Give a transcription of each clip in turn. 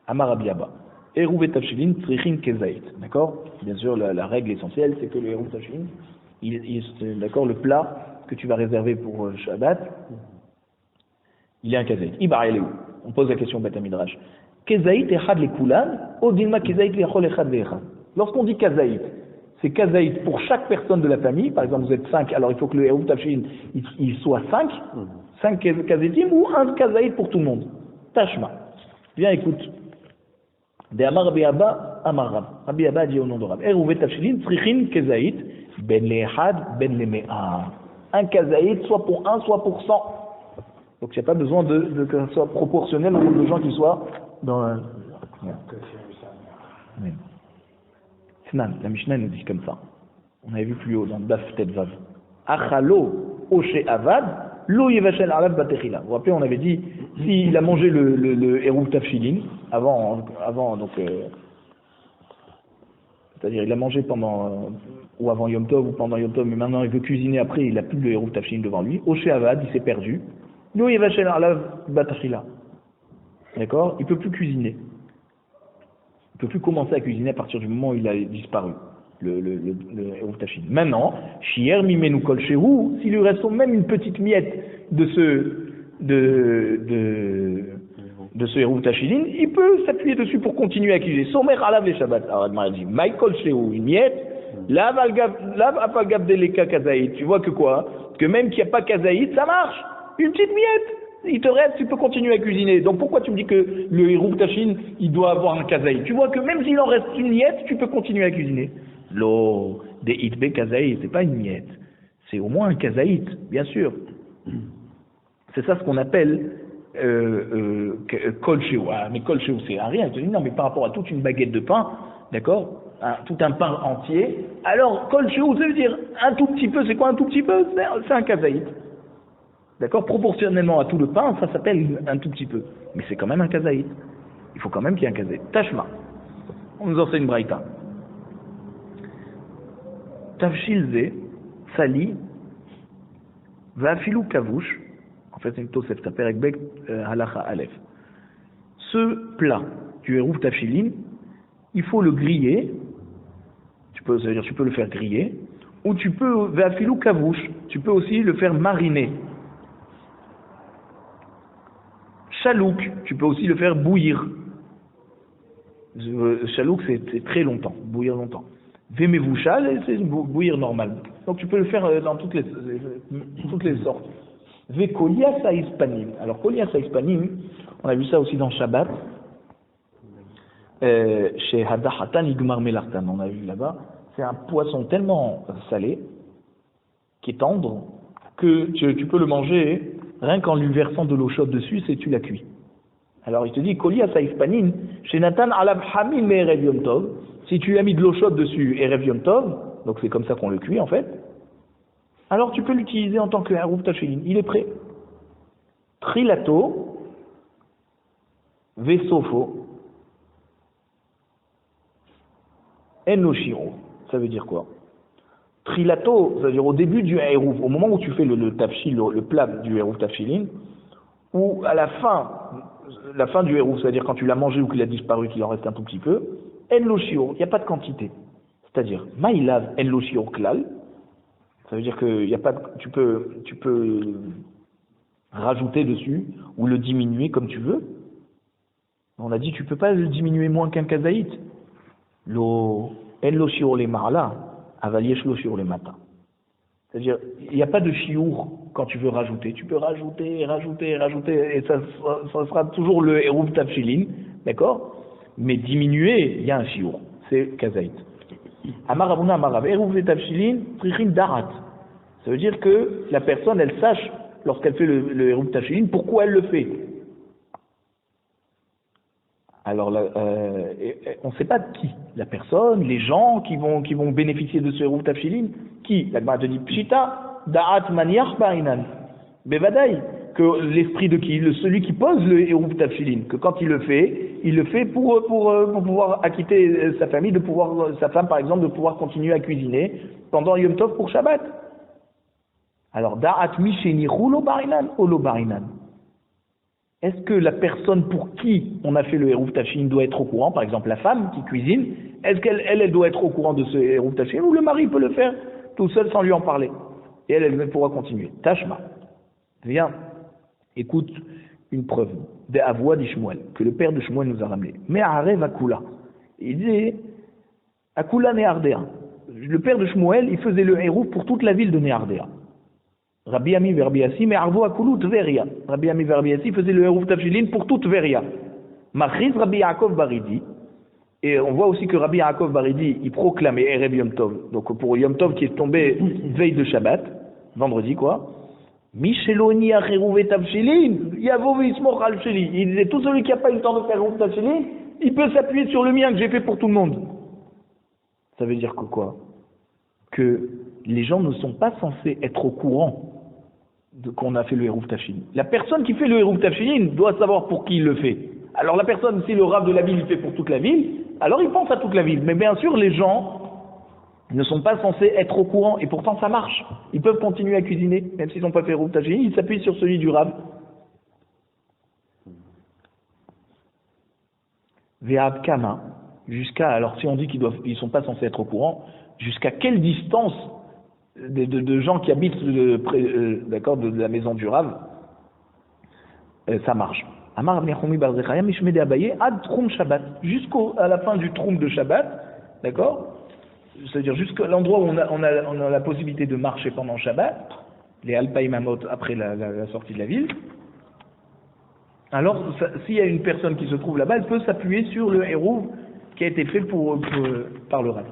Amar Rabbi Abba. Eruv et Tafshilin Tzrichin Kezait. D'accord? Bien sûr, la règle essentielle, c'est que le Eruv Tafshilin, d'accord, le plat que tu vas réserver pour Shabbat, il est un Kezait. Ibar Eleu. On pose la question au Beth Midrash. Kezait echad le kulan, odilma Kezait le echad le echad. Lorsqu'on dit Kezait, c'est Kazaït pour chaque personne de la famille. Par exemple, vous êtes 5, alors il faut que le Eruv Tafshilin il soit 5 Kazaïtim ou un Kazaït pour tout le monde. Tashma. Viens, écoute. De Amar Rabbi Abba, Amar Rab. Rabbi Abba dit au nom de Rab. Eruv Tafshilin, Tzrichin Kazaït, ben le echad, ben le mea. Un Kazaït, soit pour 1, soit pour 100. Donc il n'y a pas besoin que ce soit proportionnel au nombre de gens qui soient dans un. La Mishnah nous dit comme ça. On avait vu plus haut dans le Daf Tetvav. Achalo Oshe Avad, Lo Yevashel Alav Batechila. Vous vous rappelez, on avait dit, s'il a mangé le Eruv Tafshilin, avant donc, c'est-à-dire il a mangé pendant, ou avant Yom Tov, ou pendant Yom Tov, mais maintenant il veut cuisiner après, il n'a plus le Eruv Tafshilin devant lui. Oshe Avad, il s'est perdu. Lo Yevashel Alav Batechila. D'accord? Il ne peut plus cuisiner. Il ne peut plus commencer à cuisiner à partir du moment où il a disparu, le Eruv Tafshilin. Maintenant, Shier Mimenu Kol Shehu, s'il lui reste même une petite miette de ce Eruv Tafshilin, il peut s'appuyer dessus pour continuer à cuisiner. Somer Alav les Shabbat. Alors, elle m'a dit, Maïkol Shehu, une miette, Lav Apagav Deleka Kazaït. Tu vois que quoi? Que même qu'il n'y a pas Kazaït, ça marche. Une petite miette. Il te reste, tu peux continuer à cuisiner. Donc pourquoi tu me dis que le Eruv Tafshilin, il doit avoir un kazaït? Tu vois que même s'il en reste une miette, tu peux continuer à cuisiner. Lo, des itbe kazaït, c'est pas une miette. C'est au moins un kazaït, bien sûr. C'est ça ce qu'on appelle kol shehu. Ah, mais kol shehu, c'est rien. Je te dis non, mais par rapport à toute une baguette de pain, d'accord, tout un pain entier. Alors, kol shehu, ça veut dire un tout petit peu. C'est quoi un tout petit peu? C'est un kazaït. D'accord? Proportionnellement à tout le pain, ça s'appelle un tout petit peu. Mais c'est quand même un kazaït. Il faut quand même qu'il y ait un kazaït. Tashma. On nous enseigne Braïta. Tafshilze, Sali, Vafilou Kavouch. En fait, c'est une Tosef, ça fait avec Halacha Aleph. Ce plat du Eruv Tafshilin, il faut le griller. C'est-à-dire, tu peux le faire griller. Ou tu peux, Vafilou Kavouch, tu peux aussi le faire mariner. Chalouk, tu peux aussi le faire bouillir. Chalouk, c'est très longtemps, bouillir longtemps. Vemevouchal, c'est bouillir normal. Donc tu peux le faire dans toutes les sortes. Vekolia saispanim. Alors kolia saispanim, on a vu ça aussi dans Shabbat. Chez Hadahatan Igmar Melartan, on a vu là-bas. C'est un poisson tellement salé, qui est tendre, que tu peux le manger rien qu'en lui versant de l'eau chaude dessus, c'est tu la cuis. Alors il te dit, Kolia saispanim, chez Nathan Alab Hamil me Erev Yom Tov, si tu as mis de l'eau chaude dessus, Erev Yom Tov, donc c'est comme ça qu'on le cuit en fait, alors tu peux l'utiliser en tant que Eruv Tafshilin, il est prêt. Trilato, Vesofo, Enoshiro, ça veut dire quoi? Trilato, c'est-à-dire au début du Eruv, au moment où tu fais le tafshil, le plat du Eruv Tafshilin, ou à la fin du Eruv, c'est-à-dire quand tu l'as mangé ou qu'il a disparu, qu'il en reste un tout petit peu, En Loshio, il n'y a pas de quantité. C'est-à-dire, Maïlav En Loshio Klal, ça veut dire que y a pas tu peux rajouter dessus, ou le diminuer comme tu veux. On a dit, tu peux pas le diminuer moins qu'un kazaït. En Loshio les Marla, Avaliesh Loshio les Mata. C'est-à-dire, il n'y a pas de chiour quand tu veux rajouter. Tu peux rajouter, et ça sera toujours le Eruv Tafshilin, d'accord? Mais diminuer, il y a un chiour. C'est kazaït. Amaravuna Amarav, Eruv Tafshilin, Trichin Darat. Ça veut dire que la personne, elle sache, lorsqu'elle fait le Eruv Tafshilin, pourquoi elle le fait. Alors, on ne sait pas qui. La personne, les gens qui vont bénéficier de ce Eruv Tafshilin. Qui? La Gemara te dit Pshita, Da'at Maniach Ba'inan. Bevadaï. Que l'esprit de qui? Celui qui pose le Eruv Tafshilin. Que quand il le fait pour pouvoir acquitter sa famille, sa femme par exemple, de pouvoir continuer à cuisiner pendant Yom Tov pour Shabbat. Alors, Da'at Misheni Chulo Ba'inan, Olo Ba'inan. est-ce que la personne pour qui on a fait le Hérouf Tafshilin doit être au courant, par exemple la femme qui cuisine, est-ce qu'elle elle doit être au courant de ce Hérouf Tafshilin, ou le mari peut le faire tout seul sans lui en parler? Et elle pourra continuer. Tashma, viens, écoute une preuve de Avouad d'Ishmuel, que le père de Shmuel nous a ramené. Mais Arev Akula, il dit Akula Neardea. Le père de Shmuel, il faisait le Hérouf pour toute la ville de Neardea. Rabbi Ami Verbiassi, mais Arvo Akulu Tveria. Rabbi Ami Verbiassi faisait le Hérouf Tafshilin pour toute Tveria. Machiz Rabbi Yaakov Baridi. Et on voit aussi que Rabbi Yaakov Baridi, il proclamait Erev Yom Tov. Donc pour Yom Tov qui est tombé veille de Shabbat, vendredi quoi. Micheloni Acherouve Tafshilin, Yavo Vismoch Al Sheli. Il disait tout celui qui n'a pas eu le temps de faire Hérouf Tafshilin, il peut s'appuyer sur le mien que j'ai fait pour tout le monde. Ça veut dire que quoi? Que les gens ne sont pas censés être au courant de qu'on a fait le Hérouf Tafshilin. La personne qui fait le Hérouf Tafshilin doit savoir pour qui il le fait. Alors la personne, si le rave de la ville il fait pour toute la ville, alors il pense à toute la ville. Mais bien sûr, les gens ne sont pas censés être au courant, et pourtant ça marche. Ils peuvent continuer à cuisiner, même s'ils n'ont pas fait Hérouf Tafshilin, ils s'appuient sur celui du rave. Ve'ad kama, jusqu'à, alors si on dit qu'ils ne sont pas censés être au courant, jusqu'à quelle distance de gens qui habitent d'accord, de la maison du rave, ça marche. Amar Nechomi bar Zechariah mishmede abaye ad troum Shabbat, jusqu'à la fin du troum de Shabbat, d'accord, c'est-à-dire jusqu'à l'endroit où on a la possibilité de marcher pendant Shabbat, les Alpaïmamot après la sortie de la ville. Alors s'il y a une personne qui se trouve là-bas, elle peut s'appuyer sur le Hérouf qui a été fait par le rave.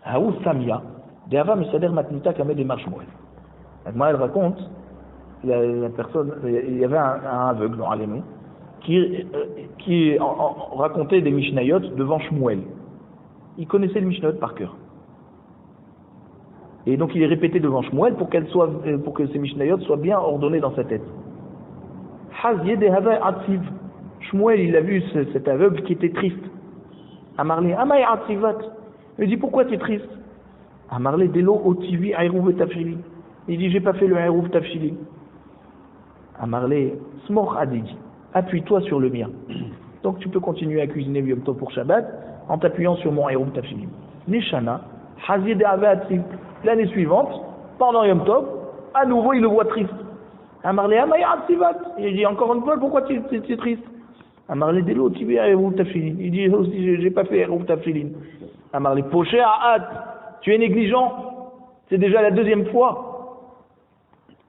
Haou Samia, Deava Mesader Matnita Kamed et Marshmoel. Moi, elle raconte, la personne, il y avait un aveugle dans Alémou qui racontait des Mishnayot devant Shmuel. Il connaissait le Mishnayot par cœur. Et donc il est répété devant Shmuel pour que ces Mishnayot soient bien ordonnés dans sa tête. Hazie Dehava Atziv. Shmuel, il a vu cet aveugle qui était triste. Amarle, Amay Atzivat. Il dit pourquoi tu es triste? Amarle Delo Otivi Ayrouv Tafshilin. Il dit j'ai pas fait le Ayrouv Tafshilin. Amarle Smoch Adidi. Appuie-toi sur le mien. Donc tu peux continuer à cuisiner Yom Tov pour Shabbat en t'appuyant sur mon Ayrouv Tafshilin. Neshana, Hazie Dehava Atziv. L'année suivante, pendant Yom Tov, à nouveau il le voit triste. Amarle Amay Atzivat. Il dit encore une fois pourquoi tu es triste? Amarle Delo Otivi Ayrouv Tafshilin. Il dit aussi j'ai pas fait Ayrouv Tafshilin. Amarle Poché à hâte, tu es négligent, c'est déjà la deuxième fois.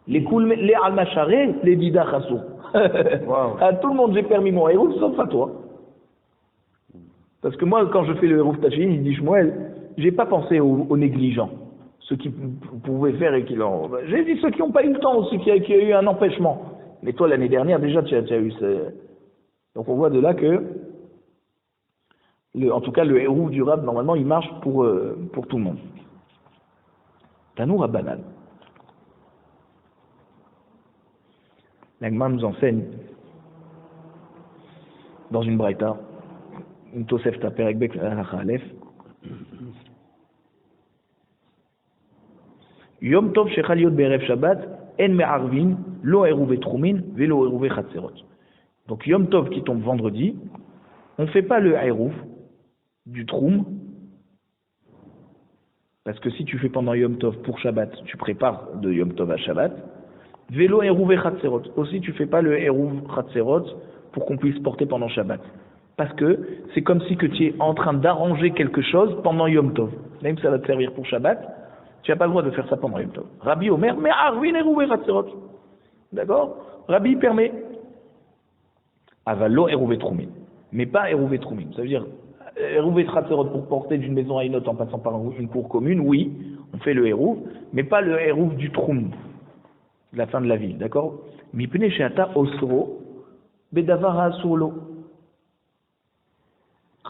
Les koulme, les almacharé, les dida chassou. À tout le monde j'ai permis mon Hérouf, sauf à toi. Parce que moi, quand je fais le Hérouf Tafshilin, il dit Shmuel, j'ai pas pensé aux négligents, ceux qui pouvaient faire et qui l'ont. J'ai dit ceux qui n'ont pas eu le temps, ceux qui a eu un empêchement. Mais toi, l'année dernière, déjà, tu as eu ce. Donc on voit de là que. En tout cas, le Hérouf du Rab, normalement, il marche pour tout le monde. Tanou Rabbanan. L'Agma nous enseigne, dans une braïta, une Tosefta Perekbek Alef, Yom Tov Shechal Yod Be'erev Shabbat, En Me'arvin, Lo Hérouvé Troumin, Velo Hérouvé Chatserot. Donc Yom Tov qui tombe vendredi, on ne fait pas le Hérouf du Troum, parce que si tu fais pendant Yom Tov pour Shabbat, tu prépares de Yom Tov à Shabbat. Vélo Hérouvé Chatserot. Aussi, tu fais pas le Hérouv Chatserot pour qu'on puisse porter pendant Shabbat. Parce que c'est comme si que tu es en train d'arranger quelque chose pendant Yom Tov. Même si ça va te servir pour Shabbat, tu n'as pas le droit de faire ça pendant Yom Tov. Rabbi Omer, mais Arvin Hérouvé Chatserot. D'accord? Rabbi permet. Avalo Hérouvé Troumin. Mais pas Hérouvé Troumin. Ça veut dire, Hérouvé Chatserot pour porter d'une maison à une autre en passant par une cour commune, oui, on fait le Hérouv, mais pas le Hérouv du Troum. La fin de la ville, d'accord? Mipne sheata osro bedavara solo.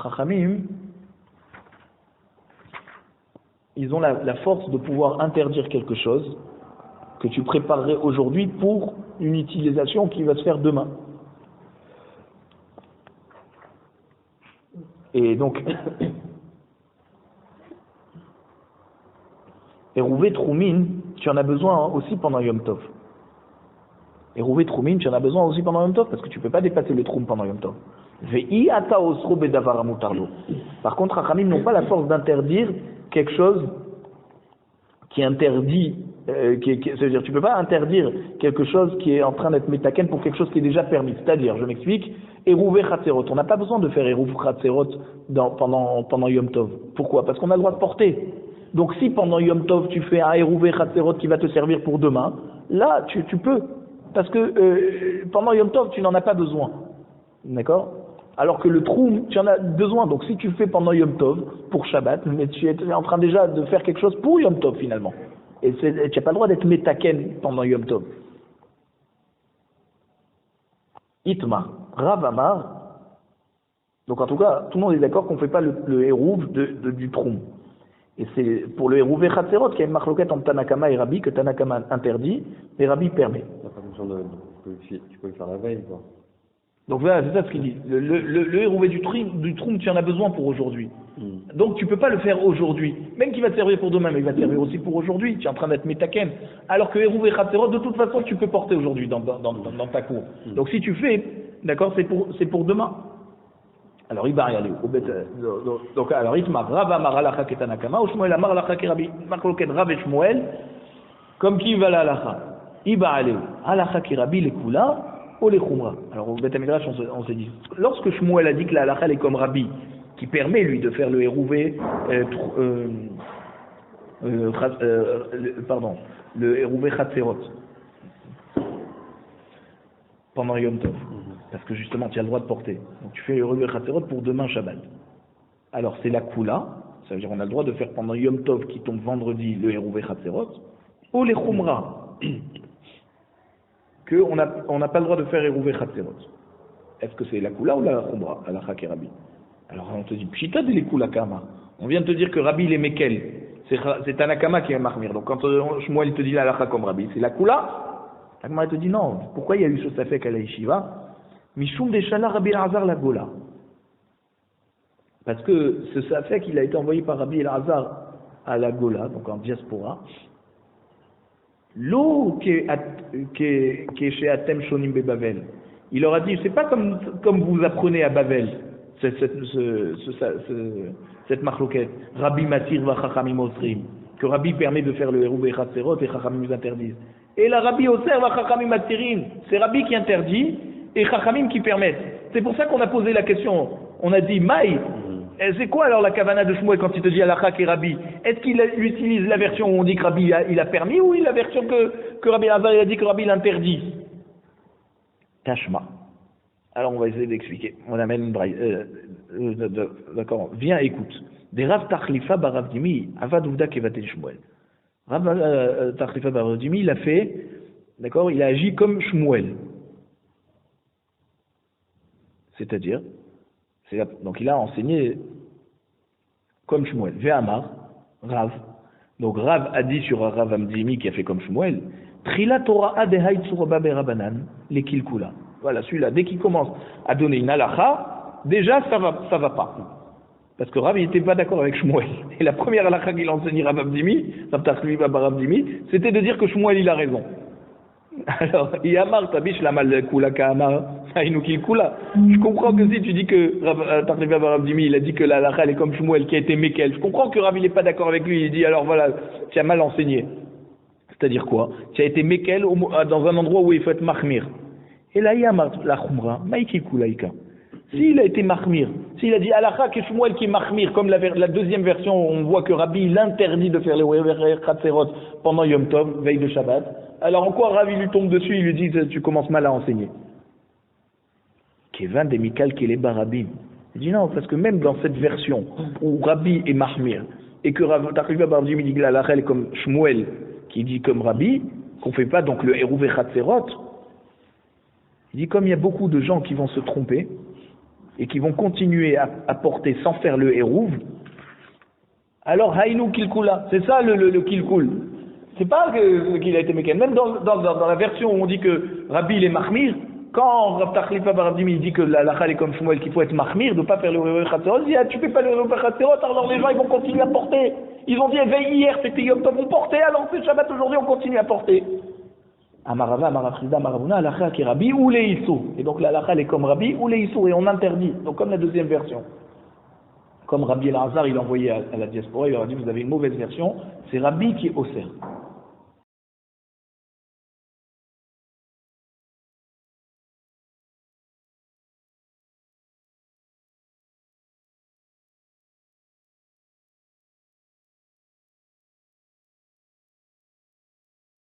Chachamim, ils ont la force de pouvoir interdire quelque chose que tu préparerais aujourd'hui pour une utilisation qui va se faire demain. Et donc, Hérouvé Troumin, tu en as besoin aussi pendant Yom Tov. Eruvé Troumin, tu en as besoin aussi pendant Yom Tov, parce que tu ne peux pas dépasser le Troum pendant Yom Tov. Ve'i ata osro bedavar amutarlo. Par contre, Rachamim n'ont pas la force d'interdire quelque chose qui interdit, c'est-à-dire tu ne peux pas interdire quelque chose qui est en train d'être métaken pour quelque chose qui est déjà permis. C'est-à-dire, je m'explique, Eruvé Chatzerot. On n'a pas besoin de faire Eruv Chatzerot pendant Yom Tov. Pourquoi? Parce qu'on a le droit de porter. Donc si pendant Yom Tov tu fais un Eruvé Chatzerot qui va te servir pour demain, là tu peux. Parce que pendant Yom Tov tu n'en as pas besoin. D'accord? Alors que le Troum, tu en as besoin. Donc si tu le fais pendant Yom Tov, pour Shabbat, mais tu es en train déjà de faire quelque chose pour Yom Tov finalement. Et tu n'as pas le droit d'être métaken pendant Yom Tov. Itma, Rav Amar. Donc en tout cas, tout le monde est d'accord qu'on ne fait pas le Hérouv du Troum. Et c'est pour le Hérouv Chatzerot qu'il y a une marloquette entre Tanakama et Rabbi, que Tanakama interdit, et Rabbi permet. Tu peux le faire la veille, quoi. Donc voilà, c'est ça ce qu'il dit. Le Hérouvé du Troum, tu en as besoin pour aujourd'hui. Donc tu ne peux pas le faire aujourd'hui. Même qu'il va te servir pour demain, mais il va te servir aussi pour aujourd'hui. Tu es en train d'être métaken. Alors que Hérouvé Chatzerot, de toute façon, tu peux porter aujourd'hui dans ta cour. Donc si tu fais, d'accord, c'est pour demain. Alors il va y aller. Donc alors il m'a Rav Amar Halacha Ketanakama, ou Shmuel Amar Halacha Kerabi. Marloket Rav et Shmuel, comme qui va la Halacha. Il va aller. Halacha Kerabi les Kula. Les Khumra. Alors au Beth Midrash, on s'est dit, lorsque Shmuel a dit que la halakha est comme Rabbi, qui permet lui de faire le Hérouvé, le Hérouvé Chatzerot pendant Yom Tov, parce que justement tu as le droit de porter. Donc tu fais le Hérouvé Chatzerot pour demain Shabbat. Alors c'est la Kula, ça veut dire on a le droit de faire pendant Yom Tov qui tombe vendredi le Hérouvé Chatzerot, ou les Khumra. Qu'on n'a pas le droit de faire Hérouvé Chatzerot. Est-ce que c'est la Kula ou la Khumra, à la Rabbi? Alors on te dit, Pshita de l'Ekula Kama. On vient de te dire que Rabbi il est Mekel. C'est Tanakama qui est Mahmir. Donc quand Shmuel te dit la Halakha comme Rabbi, c'est la Kula. Tanakama te dit non. Pourquoi il y a eu ce Safek à la Yeshiva? Mishum Deshala Rabbi Elazar la Gola. Parce que ce Safek il a été envoyé par Rabbi Elazar à la Gola, donc en diaspora. L'eau qui est chez Atem Shonim Be Bavel. Il leur a dit, c'est pas comme vous apprenez à Bavel, cette marloquette. Rabbi Matir va Chachamim Osrim. Que Rabbi permet de faire le Hérouvé Chatzerot et Chachamim nous interdisent. Et la Rabbi Oser va Chachamim Matirin. C'est Rabbi qui interdit et Chachamim qui permettent. C'est pour ça qu'on a posé la question. On a dit, Maï. C'est quoi alors la kavana de Shmuel quand il te dit Halakha et Rabbi? Est-ce qu'il utilise la version où on dit que Rabbi il a permis ou la version que Rabbi Elazar a dit que Rabbi l'interdit? Tashma. Alors on va essayer d'expliquer. On amène une braille. D'accord. Viens, écoute. Des Rav Tachlifa Barav Dimi, Avad Uvda Kevatel Shmuel. Rav Tachlifa Barav Dimi, il a fait, d'accord, il a agi comme Shmuel. C'est-à-dire, donc il a enseigné comme Shmuel. Ve'amar, Rav. Donc Rav a dit sur Rav Amdimi qui a fait comme Shmuel. Trila Torah adehai tsuraba berabanan les kilkula. Voilà, celui-là, dès qu'il commence à donner une halakha, déjà ça va pas. Parce que Rav il n'était pas d'accord avec Shmuel. Et la première halakha qu'il a enseignée Rav Amdimi, c'était de dire que Shmuel il a raison. Alors, Yamar Tabish la mal kula kama hainukil kula. Je comprends que si tu dis que Rav Dimi il a dit que la halakha elle est comme Shmuel qui a été Mekel. Je comprends que Rav il n'est pas d'accord avec lui. Il dit alors voilà, tu as mal enseigné. C'est-à-dire quoi? Tu as été Mekel dans un endroit où il faut être Mahmir. Et là Yamar la Khumra maikil kulaika. S'il a été Mahmir, s'il a dit halakha que Shmuel qui est Mahmir, comme la deuxième version, on voit que Rabbi l'interdit de faire les Chatzerot pendant Yom Tov, veille de Shabbat. Alors en quoi Rav il lui tombe dessus, il lui dit tu commences mal à enseigner. Kevin de Mikal Keleba Rabbi. Il dit non, parce que même dans cette version où Rabbi est Mahmir et que Rav Tachlifa Bardi dit que la halakha est comme Shmuel qui dit comme Rabbi, qu'on fait pas donc le Hérouvé Chatzerot. Il dit comme il y a beaucoup de gens qui vont se tromper et qui vont continuer à porter sans faire le Hérouv, alors Haïnou Kilkula, c'est ça le Kilkul. C'est pas qu'il a été mécan. Même dans la version où on dit que Rabbi il est Mahmir, quand Rav Tachlifa Baravdimi dit que la halakha est comme Shmuel qu'il faut être Mahmir, de ne pas faire le Hérouvé Chatzerot, il dit tu fais pas le Hérouvé Chatzerot, alors les gens ils vont continuer à porter. Ils ont dit veille hier c'était Yom Tov, on portait, alors c'est Shabbat aujourd'hui on continue à porter. Amarava, Amarafrida, Amarabuna, Alacha qui est Rabbi ou les Issou. Et donc la Alacha elle est comme Rabbi ou les Issou et on interdit. Donc comme la deuxième version. Comme Rabbi El-Hazar il a envoyé à la diaspora, il leur a dit vous avez une mauvaise version, c'est Rabbi qui est Osser.